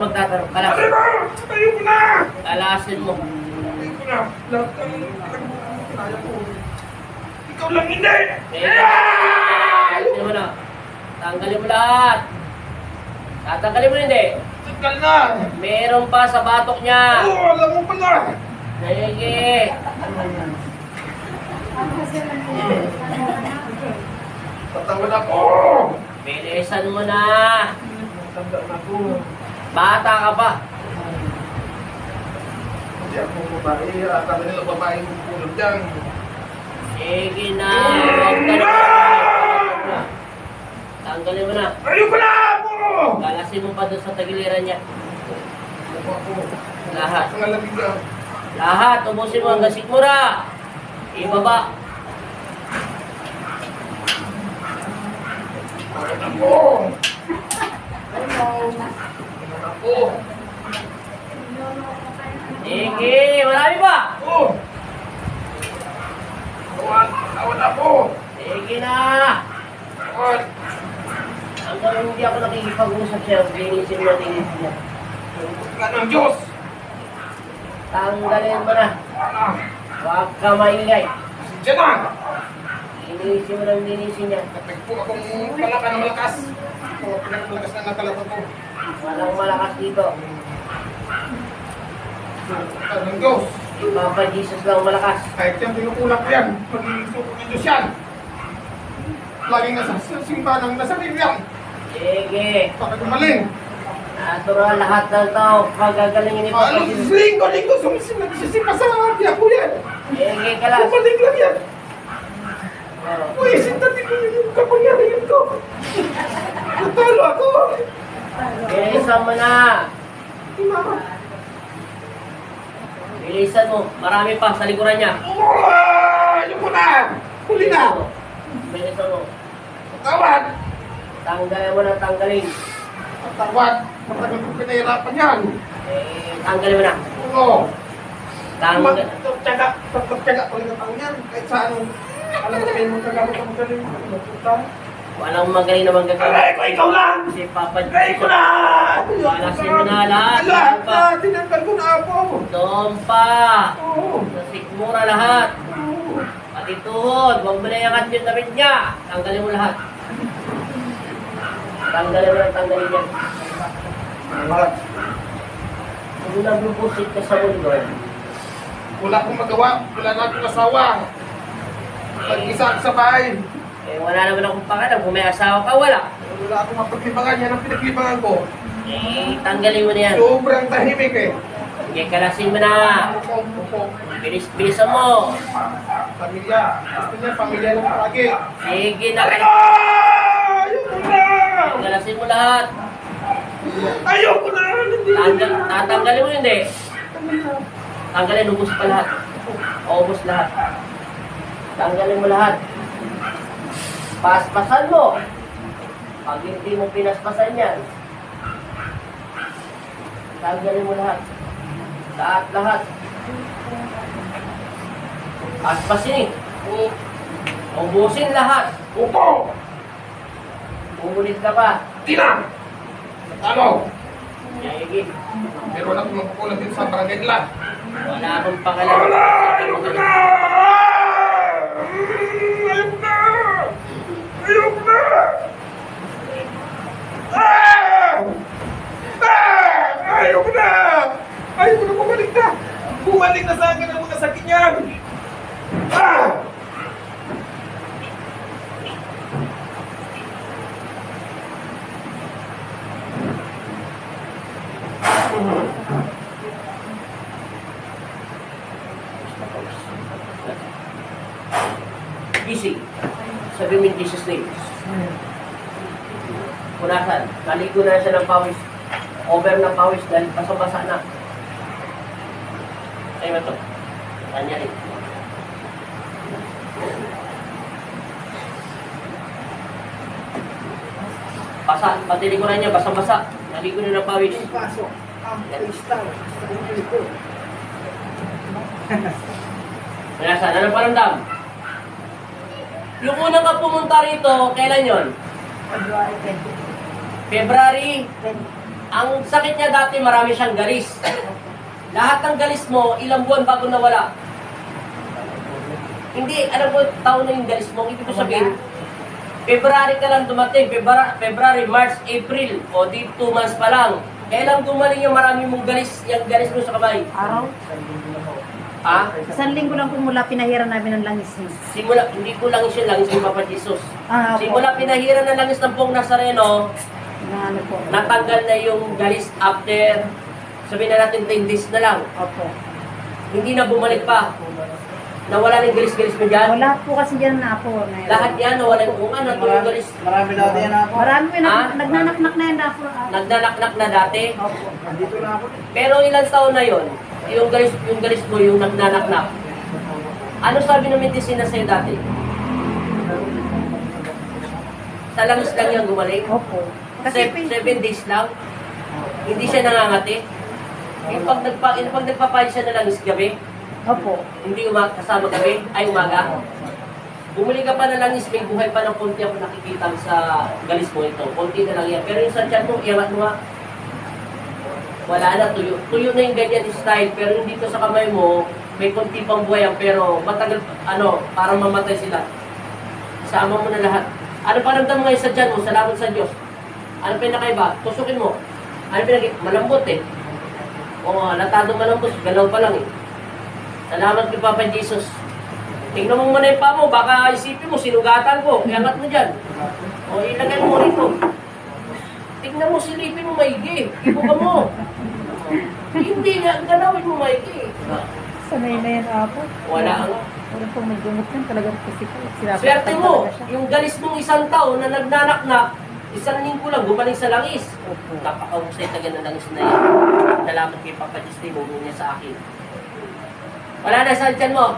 Magtatanong ka lang. Tayo ko na! Kalasin mo. Tayo ko na. Lahat ng kaya ko. Ikaw lang hindi! Tanggalin mo na. Tanggalin mo lahat. Tatanggalin mo hindi. Tanggal na! Meron pa sa batok niya. Oo, alam mo pala! Sige. Tatawan ako! Bilisan mo na. Tanda na ako. Bata ka pa. Hindi ako babae. Akala nila babae yung pulot dyan. Sige na. Huwag ka na. Tanggalin mo na. Ayoko na ako! Kalasin mo pa doon sa tagiliran niya. Ako ako. Lahat. Ang alamig na. Lahat. Ubusin mo hanggang sikmura. Ibaba. Ayoko ako! Ako! Sige. Marami pa. Oo! Tawan ako! Sige na. Tawan! Hanggang hindi ako nakikipag-usap siya, linisin mo, linisin niya. Ka ng Diyos! Tanggalin mo na. Ah! Huwag ka maingay. Diyan na! Linisin mo lang, linisin niya. Kapagpo akong palaka na malakas. Ito, pinakamalakas na nakalapa ko. Walang malakas dito. Ka ng Diyos! Papa Jesus lang malakas. Kahit yan, pinukulak ko yan. Maging suko ng Diyos yan. Laging nasa simbahan ng nasalim yan. Sige. Baka gumaling. Natural lahat ng tao. Pagagalingin ni Papa Ano, Jesus. linggo, nagsisimpa sa hati ako yan. Sige ka lang. Gumaling lang yan. Oh. Uy, sintatin ko yung kapangyarihan ko. Natalo ako. Bilisan mo na. Hindi mama. Bilisan mo. Marami pa sa likuran niya. Ayoko na. Huli na. Bilisan mo. Tawad. Tanggalin mo na, tanggalin. Tawad. Matagal ko pinahirapan yan. Tanggalin mo na. Oo. Tanggal. Tsaga. Tsaga. Ulit na tao yan. Kahit sa ano. Alam mo kayo mo tagamot ang magaling. Walang magaling na manggagawa. Aray ko, ikaw lang! Si Papa Aray ko na! Walasin mo na lahat. Lahat Doon pa. na! Tinanggal ko na ako! Doon pa. Oo! Sa sikmura lahat. Oo! Pati tuhod. Huwag mo na iangat yung damit niya. Tanggalin mo lahat. Tanggalin mo lang, tanggalin niya. Lahat. Kung naglubusit ka sa mundo, Wala akong magawa. Wala na akong asawa. Pag-isa ako sa bahay. wala naman akong pangalan. Kung may asawa ka, wala. Wala akong mapaglibangan. Yan ang pinaglibangan ko. Tanggalin mo na yan. Sobrang tahimik eh. Sige, kalasin mo na. Opo. Bilis-bilisan mo. Pamilya. Gusto niya, pamilya lang palagi. Sige na. Ayoko na! Kalasin mo lahat. Ayoko na! Tatanggalin mo hindi. Tanggalin, ubos pa lahat. Ubos lahat. Tanggalin mo lahat. Paspasan mo. Pag hindi mo pinaspasan yan, tanggalin mo lahat. Lahat. Paspasin. Ubusin lahat. Opo! Umulit ka pa. Di na! Ano? Sige. Meron akong magkukulang din sa barangay nila. Wala akong pakalam. Wala! Ayoko na! Ayoko na! Ayoko na! Ayoko na! Ayoko na bumalik na! Bumalik na sa akin ang mga sakit niyan! Gising. Sabi mo in Jesus' name. Punasan. Naligo na siya ng pawis. Over na pawis dahil basa-basa na. Ay, ito. Kanya rin. Basa. Pati likuran niya, basa-basa. Naligo na ng pawis. Pasok ang kristal sa ulo ko. Punasan. Anong paramdam? Yung una ka pumunta rito, kailan yon? February 20. February 20. Ang sakit niya dati, marami siyang galis. Lahat ng galis mo, ilang buwan bago nawala. Hindi, alam mo, taon na yung galis mo. Ibig ko sabihin, February ka lang dumating, February, March, April, o di 2 months pa lang. Kailan gumaling yung marami mong galis, yung galis mo sa kamay? Araw? Ha? Isang linggo lang po mula pinahiran namin ng langis niya. Simula, hindi ko langis yung langis ni Papa Jesus. Ah, opo. Simula pinahiran ng langis ng Pong Nazareno, Na ano po. natanggal na yung galis after, sabihin na natin 10 days na lang. Opo. Hindi na bumalik pa. Nawala ng galis-galis mo dyan. Wala po kasi dyan na po. Lahat yan, nawala kung ano, ito yung galis. Marami dati yan ako. Marami po, Ha? nagnanaknak na yan na po. Nagdalaknak na dati. Opo. Andito na ako. Pero ilang taon na yon? Yung galis mo, yung nagnanaknak. Ano sabi ng medisina sa'yo dati? Sa langis lang yan gumaling? Opo. Kasi 7 days lang? Hindi siya nangangati? Yung pag nagpapalit siya ng langis gabi, Opo. hindi kasama gabi, ay umaga. Bumili ka pa na langis, may buhay pa ng konti ako nakikita sa galis mo ito. Konti na lang yan. Pero yung sa tiyan mo, iangat mo nga. Wala na, tuyo. Tuyo na yung ganyan style, pero yung dito sa kamay mo, may konti pang buhay yan, pero matagal, parang mamatay sila. Sama mo na lahat. Ano paramdam mo ngayon sa tiyan mo? Salamat sa Diyos. Ano pinakaiba? Tusukin mo. Ano malambot eh. Oo, latado malambot. Galaw pa lang eh. Salamat kay Papa Jesus. Tingnan mo muna yung pa mo. Baka isipin mo, sinugatan ko. Iangat mo dyan. O, ilagay mo rito. Tingnan mo, silipin mo maigi. Ibuka mo. Hindi nga, ganawin mo maigi. Sanay na yan apo. Wala ang... Wala pong may gumot yan. Talagang kasi po. Sinasabi Swerte mo, talaga siya. yung galis mong 1 taon na nagnanaknak, 1 linggo lang, gumaling sa langis. Opo. Napakahusay taga ng langis na yan. Salamat kay Papa Jesus, mo niya sa akin. Wala na sa tiyan mo.